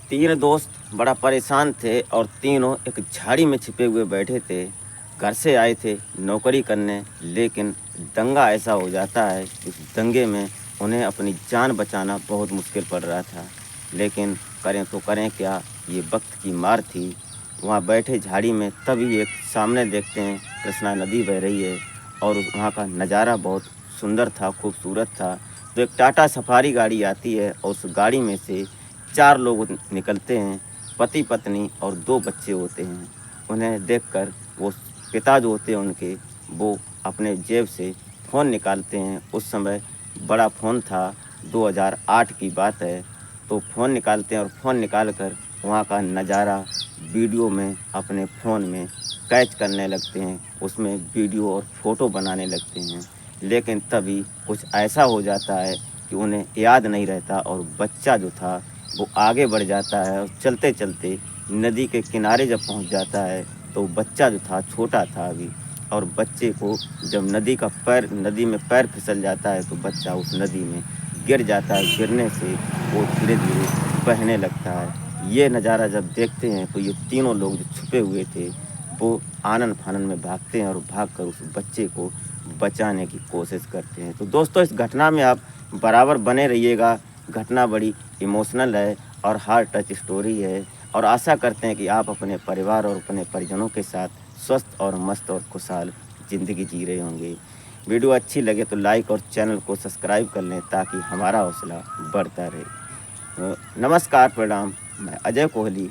तीन दोस्त बड़ा परेशान थे और तीनों एक झाड़ी में छिपे हुए बैठे थे। घर से आए थे नौकरी करने, लेकिन दंगा ऐसा हो जाता है कि उस दंगे में उन्हें अपनी जान बचाना बहुत मुश्किल पड़ रहा था। लेकिन करें तो करें क्या, ये वक्त की मार थी। वहाँ बैठे झाड़ी में तभी एक सामने देखते हैं कृष्णा नदी बह रही है और वहाँ का नज़ारा बहुत सुंदर था, खूबसूरत था। तो एक टाटा सफारी गाड़ी आती है और उस गाड़ी में से चार लोग निकलते हैं। पति पत्नी और दो बच्चे होते हैं। उन्हें देखकर वो पिता जो होते हैं उनके, वो अपने जेब से फ़ोन निकालते हैं। उस समय बड़ा फ़ोन था, 2008 की बात है। तो फ़ोन निकालते हैं और फ़ोन निकाल कर वहाँ का नज़ारा वीडियो में अपने फ़ोन में कैच करने लगते हैं, उसमें वीडियो और फ़ोटो बनाने लगते हैं। लेकिन तभी कुछ ऐसा हो जाता है कि उन्हें याद नहीं रहता और बच्चा जो था वो आगे बढ़ जाता है और चलते चलते नदी के किनारे जब पहुंच जाता है तो बच्चा जो था छोटा था अभी, और बच्चे को जब नदी में पैर फिसल जाता है तो बच्चा उस नदी में गिर जाता है। गिरने से वो धीरे धीरे बहने लगता है। ये नज़ारा जब देखते हैं तो ये तीनों लोग जो छुपे हुए थे वो आनन फानन में भागते हैं और भागकर उस बच्चे को बचाने की कोशिश करते हैं। तो दोस्तों, इस घटना में आप बराबर बने रहिएगा। घटना बड़ी इमोशनल है और हार्ट टच स्टोरी है, और आशा करते हैं कि आप अपने परिवार और अपने परिजनों के साथ स्वस्थ और मस्त और खुशहाल ज़िंदगी जी रहे होंगे। वीडियो अच्छी लगे तो लाइक और चैनल को सब्सक्राइब कर लें ताकि हमारा हौसला बढ़ता रहे। नमस्कार, प्रणाम। मैं अजय कोहली।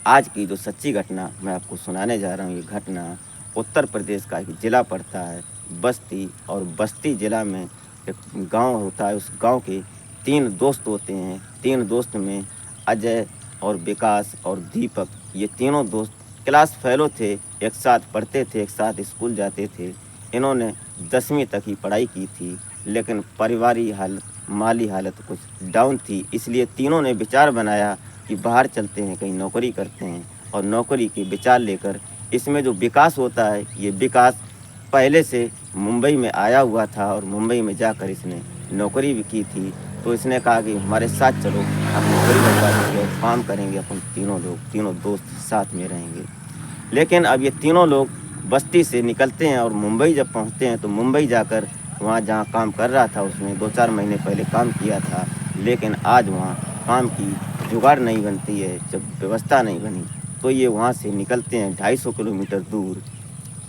आज की जो सच्ची घटना मैं आपको सुनाने जा रहा हूँ, ये घटना उत्तर प्रदेश का एक ज़िला पड़ता है बस्ती, और बस्ती ज़िला में एक गांव होता है। उस गांव के तीन दोस्त होते हैं। तीन दोस्त में अजय और विकास और दीपक, ये तीनों दोस्त क्लास फेलो थे, एक साथ पढ़ते थे, एक साथ स्कूल जाते थे। इन्होंने 10वीं तक ही पढ़ाई की थी, लेकिन पारिवारिक हालत, माली हालत कुछ डाउन थी। इसलिए तीनों ने विचार बनाया कि बाहर चलते हैं, कहीं नौकरी करते हैं, और नौकरी के विचार लेकर इसमें जो विकास होता है, ये विकास पहले से मुंबई में आया हुआ था और मुंबई में जाकर इसने नौकरी भी की थी। तो इसने कहा कि हमारे साथ चलो, हम नौकरी लगवा देंगे और काम करेंगे, अपन तीनों लोग, तीनों दोस्त साथ में रहेंगे। लेकिन अब ये तीनों लोग बस्ती से निकलते हैं और मुंबई जब पहुंचते हैं तो मुंबई जाकर वहाँ जहाँ काम कर रहा था उसने 2-4 महीने पहले काम किया था, लेकिन आज वहाँ काम की जुगाड़ नहीं बनती है, जब व्यवस्था नहीं बनी तो ये वहाँ से निकलते हैं 250 किलोमीटर दूर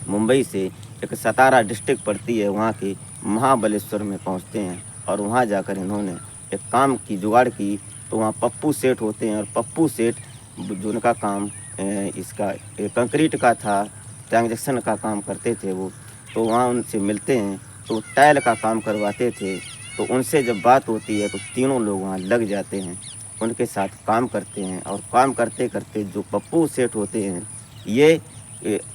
मुंबई से। एक सतारा डिस्ट्रिक्ट पड़ती है, वहाँ के महाबलेश्वर में पहुँचते हैं और वहाँ जाकर इन्होंने एक काम की जुगाड़ की। तो वहाँ पप्पू सेठ होते हैं, और पप्पू सेठ जिनका काम इसका कंक्रीट का था, ट्रांजेक्शन का काम करते थे वो। तो वहाँ उनसे मिलते हैं, तो टाइल का काम करवाते थे। तो उनसे जब बात होती है तो तीनों लोग वहाँ लग जाते हैं, उनके साथ काम करते हैं। और काम करते करते जो पप्पू सेठ होते हैं, ये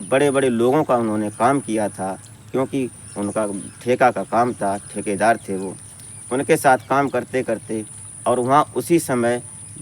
बड़े बड़े लोगों का उन्होंने काम किया था, क्योंकि उनका ठेका का काम था, ठेकेदार थे वो। उनके साथ काम करते करते, और वहाँ उसी समय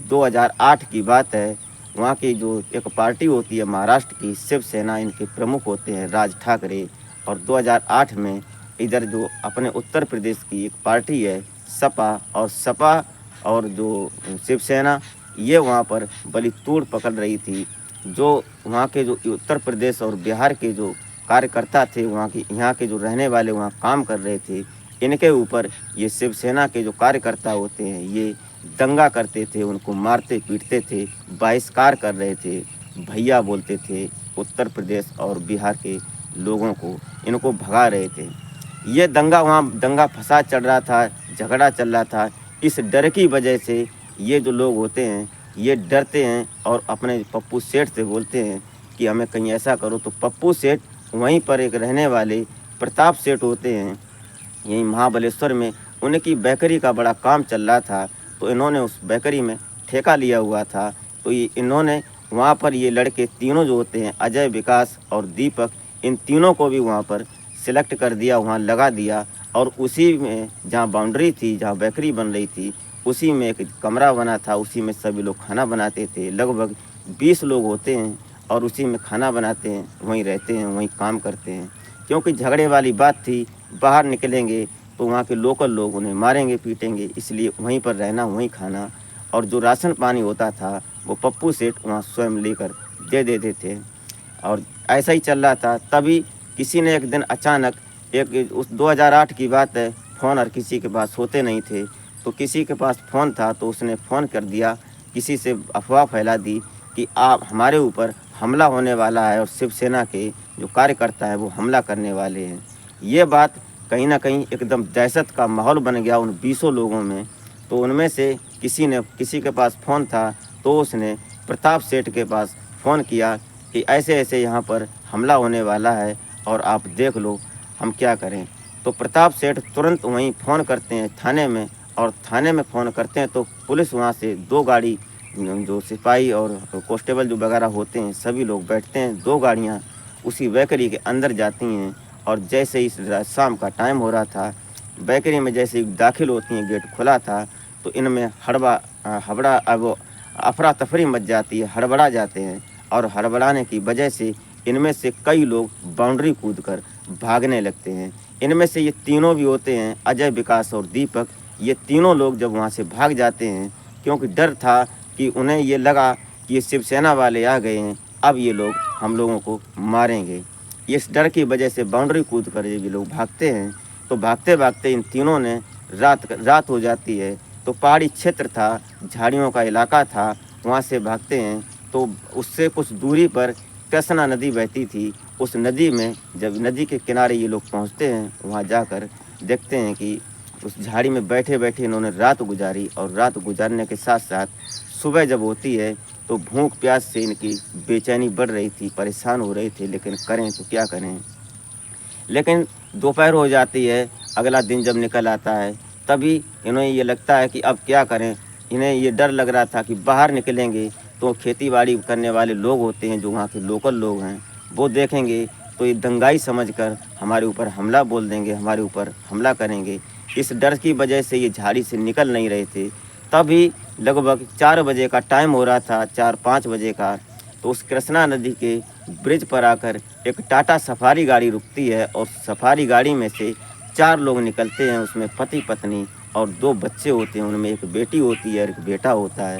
2008 की बात है, वहाँ की जो एक पार्टी होती है महाराष्ट्र की शिवसेना, इनके प्रमुख होते हैं राज ठाकरे। और 2008 में इधर जो अपने उत्तर प्रदेश की एक पार्टी है सपा, और सपा और जो शिवसेना, ये वहाँ पर बड़ी तूड़ पकड़ रही थी। जो वहाँ के जो उत्तर प्रदेश और बिहार के जो कार्यकर्ता थे, वहाँ के यहाँ के जो रहने वाले वहाँ काम कर रहे थे, इनके ऊपर ये शिवसेना के जो कार्यकर्ता होते हैं ये दंगा करते थे, उनको मारते पीटते थे, बहिष्कार कर रहे थे, भैया बोलते थे। उत्तर प्रदेश और बिहार के लोगों को इनको भगा रहे थे। ये दंगा, वहाँ दंगा फसाद चल रहा था, झगड़ा चल रहा था। इस डर की वजह से ये जो लोग होते हैं ये डरते हैं और अपने पप्पू सेठ से बोलते हैं कि हमें कहीं ऐसा करो। तो पप्पू सेठ वहीं पर एक रहने वाले प्रताप सेठ होते हैं, यहीं महाबलेश्वर में, उनकी बेकरी का बड़ा काम चल रहा था। तो इन्होंने उस बेकरी में ठेका लिया हुआ था। तो ये इन्होंने वहाँ पर ये लड़के तीनों जो होते हैं अजय, विकास और दीपक, इन तीनों को भी वहाँ पर सिलेक्ट कर दिया, वहाँ लगा दिया। और उसी में जहाँ बाउंड्री थी, जहाँ बेकरी बन रही थी, उसी में एक कमरा बना था, उसी में सभी लोग खाना बनाते थे। लगभग 20 लोग होते हैं और उसी में खाना बनाते हैं, वहीं रहते हैं, वहीं काम करते हैं। क्योंकि झगड़े वाली बात थी, बाहर निकलेंगे तो वहाँ के लोकल लोग उन्हें मारेंगे पीटेंगे, इसलिए वहीं पर रहना, वहीं खाना। और जो राशन पानी होता था वो पप्पू सेठ वहाँ स्वयं लेकर दे देते थे। और ऐसा ही चल रहा था। तभी किसी ने एक दिन अचानक, एक उस 2008 की बात है, फ़ोन हर किसी के पास होते नहीं थे, तो किसी के पास फ़ोन था तो उसने फ़ोन कर दिया, किसी से अफवाह फैला दी कि आप हमारे ऊपर हमला होने वाला है और शिवसेना के जो कार्यकर्ता हैं वो हमला करने वाले हैं। ये बात कहीं न कहीं एकदम दहशत का माहौल बन गया उन 20 लोगों में। तो उनमें से किसी के पास फ़ोन था तो उसने प्रताप सेठ के पास फ़ोन किया कि ऐसे-ऐसे यहाँ पर हमला होने वाला है और आप देख लो हम क्या करें। तो प्रताप सेठ तुरंत वहीं फ़ोन करते हैं थाने में, और थाने में फ़ोन करते हैं तो पुलिस वहाँ से 2 गाड़ी, जो सिपाही और कांस्टेबल जो वगैरह होते हैं सभी लोग बैठते हैं, 2 गाड़ियाँ उसी बेकरी के अंदर जाती हैं। और जैसे ही शाम का टाइम हो रहा था, बेकरी में जैसे ही दाखिल होती हैं, गेट खुला था तो इनमें हड़बड़ा वो अफरा-तफरी मच जाती है, हड़बड़ा जाते हैं। और हड़बड़ाने की वजह से इनमें से कई लोग बाउंड्री कूदकर भागने लगते हैं। इनमें से ये तीनों भी होते हैं, अजय, विकास और दीपक। ये तीनों लोग जब वहाँ से भाग जाते हैं, क्योंकि डर था कि उन्हें ये लगा कि ये शिवसेना वाले आ गए हैं, अब ये लोग हम लोगों को मारेंगे। इस डर की वजह से बाउंड्री कूद कर ये लोग भागते हैं। तो भागते-भागते इन तीनों ने रात हो जाती है। तो पहाड़ी क्षेत्र था, झाड़ियों का इलाका था, वहाँ से भागते हैं। तो उससे कुछ दूरी पर कृष्णा नदी बहती थी। उस नदी में जब नदी के किनारे ये लोग पहुँचते हैं, वहाँ जाकर देखते हैं कि उस झाड़ी में बैठे-बैठे इन्होंने रात गुजारी। और रात गुजारने के साथ-साथ सुबह जब होती है तो भूख प्यास से इनकी बेचैनी बढ़ रही थी, परेशान हो रहे थे, लेकिन करें तो क्या करें। लेकिन दोपहर हो जाती है, अगला दिन जब निकल आता है, तभी इन्हें ये लगता है कि अब क्या करें। इन्हें ये डर लग रहा था कि बाहर निकलेंगे तो खेती-बाड़ी करने वाले लोग होते हैं, जो वहाँ के लोकल लोग हैं, वो देखेंगे तो ये दंगाई समझकर हमारे ऊपर हमला बोल देंगे, हमारे ऊपर हमला करेंगे। इस डर की वजह से ये झाड़ी से निकल नहीं रहे थे। तभी लगभग 4 बजे का टाइम हो रहा था, 4-5 बजे का। तो उस कृष्णा नदी के ब्रिज पर आकर एक टाटा सफारी गाड़ी रुकती है, और सफारी गाड़ी में से 4 लोग निकलते हैं। उसमें पति पत्नी और 2 बच्चे होते हैं, उनमें एक बेटी होती है और एक बेटा होता है।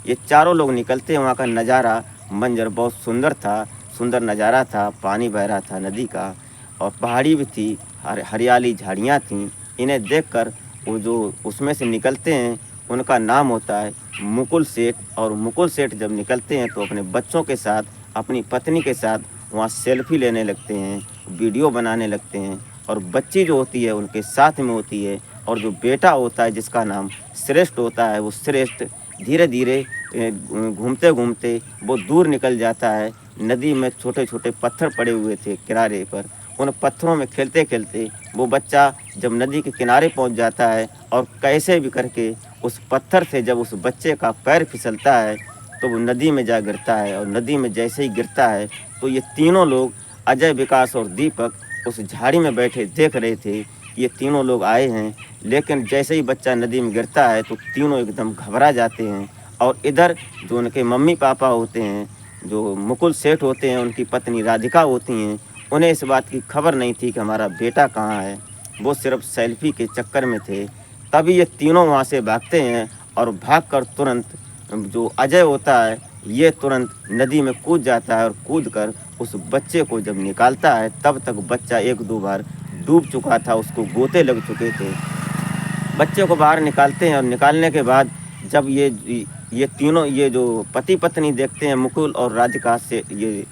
ये चारों लोग निकलते हैं। वहाँ का नज़ारा, मंजर बहुत सुंदर था, सुंदर नज़ारा था, पानी बह रहा था नदी का, और पहाड़ी भी थी, हरियाली झाड़ियाँ थीं। इन्हें देखकर वो जो उसमें से निकलते हैं, उनका नाम होता है मुकुल सेठ। और मुकुल सेठ जब निकलते हैं तो अपने बच्चों के साथ, अपनी पत्नी के साथ वहाँ सेल्फी लेने लगते हैं, वीडियो बनाने लगते हैं। और बच्ची जो होती है उनके साथ में होती है, और जो बेटा होता है जिसका नाम श्रेष्ठ होता है, वो श्रेष्ठ धीरे-धीरे घूमते घूमते वो दूर निकल जाता है। नदी में छोटे-छोटे पत्थर पड़े हुए थे किनारे पर, उन पत्थरों में खेलते-खेलते वो बच्चा जब नदी के किनारे पहुंच जाता है, और कैसे भी करके उस पत्थर से जब उस बच्चे का पैर फिसलता है तो वो नदी में जा गिरता है। और नदी में जैसे ही गिरता है तो ये तीनों लोग, अजय, विकास और दीपक, उस झाड़ी में बैठे देख रहे थे कि ये तीनों लोग आए हैं। लेकिन जैसे ही बच्चा नदी में गिरता है तो तीनों एकदम घबरा जाते हैं। और इधर जो उनके मम्मी पापा होते हैं, जो मुकुल सेठ होते हैं, उनकी पत्नी राधिका होती हैं, उन्हें इस बात की खबर नहीं थी कि हमारा बेटा कहाँ है। वो सिर्फ सेल्फी के चक्कर में थे। तभी ये तीनों वहाँ से भागते हैं, और भागकर तुरंत जो अजय होता है, ये तुरंत नदी में कूद जाता है, और कूदकर उस बच्चे को जब निकालता है, तब तक बच्चा 1-2 बार डूब चुका था, उसको गोते लग चुके थे। बच्चे को बाहर निकालते हैं, और निकालने के बाद जब ये तीनों, ये जो पति पत्नी देखते हैं, मुकुल और राधिका से, ये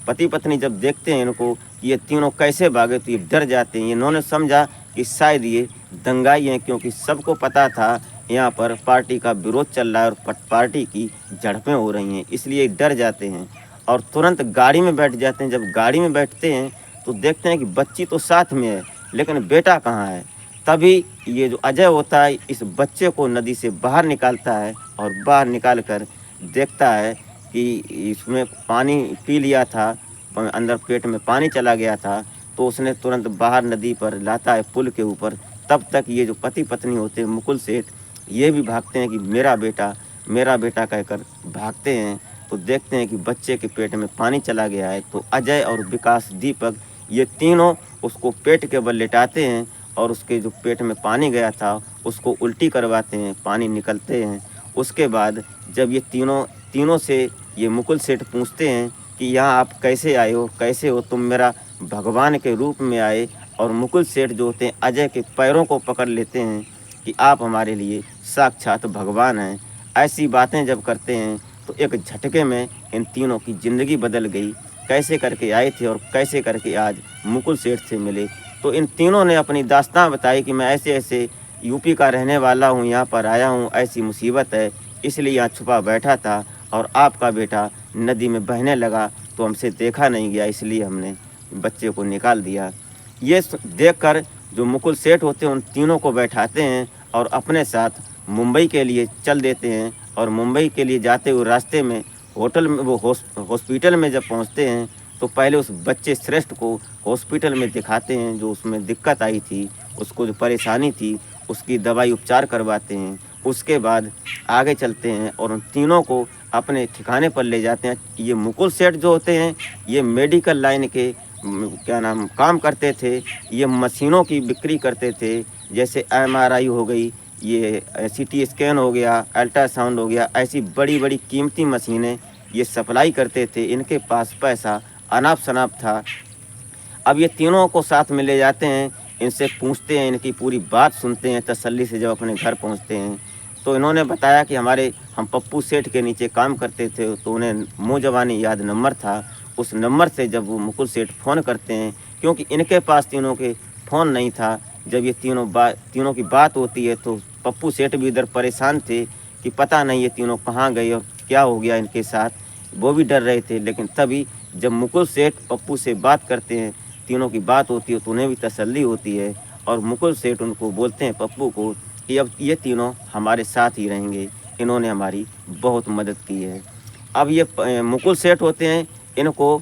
पति पत्नी जब देखते हैं इनको कि ये तीनों कैसे भागे, तो ये डर जाते हैं। इन्होंने समझा कि शायद ये दंगाई हैं, क्योंकि सबको पता था यहाँ पर पार्टी का विरोध चल रहा है और पार्टी की झड़पें हो रही हैं, इसलिए डर जाते हैं और तुरंत गाड़ी में बैठ जाते हैं। जब गाड़ी में बैठते हैं तो देखते हैं कि बच्ची तो साथ में है, लेकिन बेटा कहाँ है। तभी ये जो अजय होता है, इस बच्चे को नदी से बाहर निकालता है, और बाहर निकाल कर देखता है कि इसमें पानी पी लिया था, अंदर पेट में पानी चला गया था। तो उसने तुरंत बाहर नदी पर लाता है, पुल के ऊपर। तब तक ये जो पति पत्नी होते हैं, मुकुल सेठ, ये भी भागते हैं कि मेरा बेटा कहकर भागते हैं। तो देखते हैं कि बच्चे के पेट में पानी चला गया है। तो अजय और विकास, दीपक, ये तीनों उसको पेट के बल लेटाते हैं, और उसके जो पेट में पानी गया था उसको उल्टी करवाते हैं, पानी निकलते हैं। उसके बाद जब ये तीनों से ये मुकुल सेठ पूछते हैं कि यहाँ आप कैसे आए हो, कैसे हो, तुम मेरा भगवान के रूप में आए। और मुकुल सेठ जो होते हैं अजय के पैरों को पकड़ लेते हैं कि आप हमारे लिए साक्षात भगवान हैं। ऐसी बातें जब करते हैं तो एक झटके में इन तीनों की ज़िंदगी बदल गई। कैसे करके आए थे और कैसे करके आज मुकुल सेठ से मिले। तो इन तीनों ने अपनी दास्तां बताई कि मैं ऐसे ऐसे यूपी का रहने वाला हूँ, यहाँ पर आया हूँ, ऐसी मुसीबत है, इसलिए यहाँ छुपा बैठा था और आपका बेटा नदी में बहने लगा तो हमसे देखा नहीं गया, इसलिए हमने बच्चे को निकाल दिया। ये देखकर जो मुकुल सेठ होते हैं उन तीनों को बैठाते हैं और अपने साथ मुंबई के लिए चल देते हैं। और मुंबई के लिए जाते हुए रास्ते में होटल में हॉस्पिटल में जब पहुंचते हैं तो पहले उस बच्चे श्रेष्ठ को हॉस्पिटल में दिखाते हैं, जो उसमें दिक्कत आई थी, उसको जो परेशानी थी उसकी दवाई उपचार करवाते हैं। उसके बाद आगे चलते हैं और उन तीनों को अपने ठिकाने पर ले जाते हैं। ये मुकुल सेठ जो होते हैं ये मेडिकल लाइन के काम करते थे। ये मशीनों की बिक्री करते थे, जैसे MRI हो गई, ये CT स्कैन हो गया, अल्ट्रासाउंड हो गया, ऐसी बड़ी बड़ी कीमती मशीनें ये सप्लाई करते थे। इनके पास पैसा अनाप शनाप था। अब ये तीनों को साथ में ले जाते हैं, इनसे पूछते हैं, इनकी पूरी बात सुनते हैं तसल्ली से। जब अपने घर पहुंचते हैं तो इन्होंने बताया कि हम पप्पू सेठ के नीचे काम करते थे। तो उन्हें मुँह ज़बानी याद नंबर था। उस नंबर से जब वो मुकुल सेठ फ़ोन करते हैं, क्योंकि इनके पास तीनों के फ़ोन नहीं था, जब ये तीनों की बात होती है तो पप्पू सेठ भी इधर परेशान थे कि पता नहीं ये तीनों कहाँ गए और क्या हो गया इनके साथ। वो भी डर रहे थे। लेकिन तभी जब मुकुल सेठ पप्पू से बात करते हैं, तीनों की बात होती है तो उन्हें भी तसल्ली होती है। और मुकुल सेठ उनको बोलते हैं पप्पू को कि अब ये तीनों हमारे साथ ही रहेंगे, इन्होंने हमारी बहुत मदद की है। अब ये मुकुल सेठ होते हैं, इनको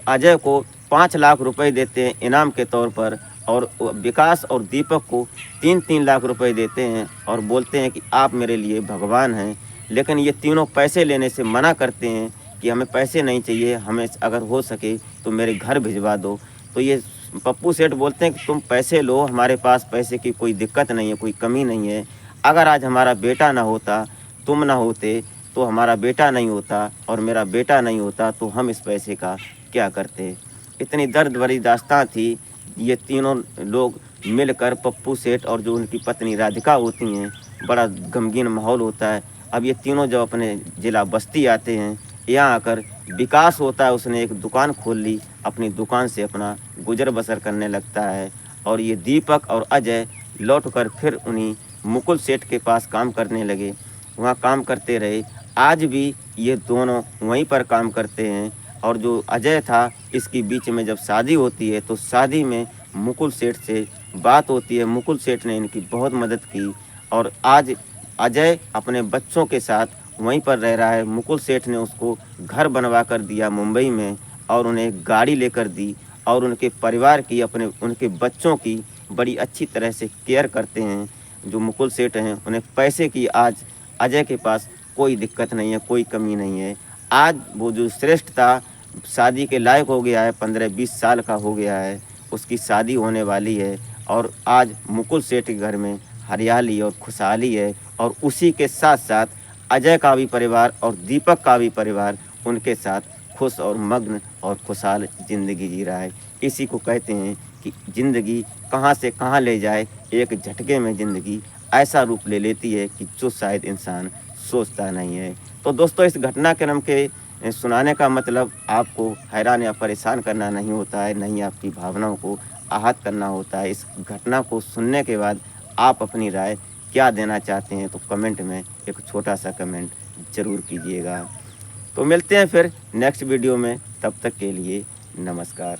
अजय को 5 लाख रुपए देते हैं इनाम के तौर पर, और विकास और दीपक को 3-3 लाख रुपए देते हैं और बोलते हैं कि आप मेरे लिए भगवान हैं। लेकिन ये तीनों पैसे लेने से मना करते हैं कि हमें पैसे नहीं चाहिए, हमें अगर हो सके तो मेरे घर भिजवा दो। तो ये पप्पू सेठ बोलते हैं कि तुम पैसे लो, हमारे पास पैसे की कोई दिक्कत नहीं है, कोई कमी नहीं है। अगर आज हमारा बेटा ना होता, तुम ना होते, तो हमारा बेटा नहीं होता, और मेरा बेटा नहीं होता तो हम इस पैसे का क्या करते। इतनी दर्द भरी दास्तां थी। ये तीनों लोग मिलकर पप्पू सेठ और जो उनकी पत्नी राधिका होती हैं, बड़ा गमगीन माहौल होता है। अब ये तीनों जब अपने ज़िला बस्ती आते हैं, यहाँ आकर विकास होता है, उसने एक दुकान खोल ली, अपनी दुकान से अपना गुजर बसर करने लगता है। और ये दीपक और अजय लौटकर फिर उन्हीं मुकुल सेठ के पास काम करने लगे, वहाँ काम करते रहे। आज भी ये दोनों वहीं पर काम करते हैं। और जो अजय था, इसकी बीच में जब शादी होती है तो शादी में मुकुल सेठ से बात होती है। मुकुल सेठ ने इनकी बहुत मदद की और आज अजय अपने बच्चों के साथ वहीं पर रह रहा है। मुकुल सेठ ने उसको घर बनवा कर दिया मुंबई में, और उन्हें गाड़ी लेकर दी, और उनके परिवार की, उनके बच्चों की बड़ी अच्छी तरह से केयर करते हैं। जो मुकुल सेठ हैं, उन्हें पैसे की आज अजय के पास कोई दिक्कत नहीं है, कोई कमी नहीं है। आज वो जो श्रेष्ठ था, शादी के लायक हो गया है, 15-20 साल का हो गया है, उसकी शादी होने वाली है। और आज मुकुल सेठ के घर में हरियाली और खुशहाली है। और उसी के साथ साथ अजय का भी परिवार और दीपक का भी परिवार उनके साथ खुश और मग्न और खुशहाल ज़िंदगी जी रहा है। इसी को कहते हैं कि ज़िंदगी कहाँ से कहाँ ले जाए, एक झटके में ज़िंदगी ऐसा रूप ले लेती है कि जो शायद इंसान सोचता नहीं है। तो दोस्तों, इस घटनाक्रम के सुनाने का मतलब आपको हैरान या परेशान करना नहीं होता है, नहीं आपकी भावनाओं को आहत करना होता है। इस घटना को सुनने के बाद आप अपनी राय क्या देना चाहते हैं तो कमेंट में एक छोटा सा कमेंट ज़रूर कीजिएगा। तो मिलते हैं फिर नेक्स्ट वीडियो में, तब तक के लिए नमस्कार।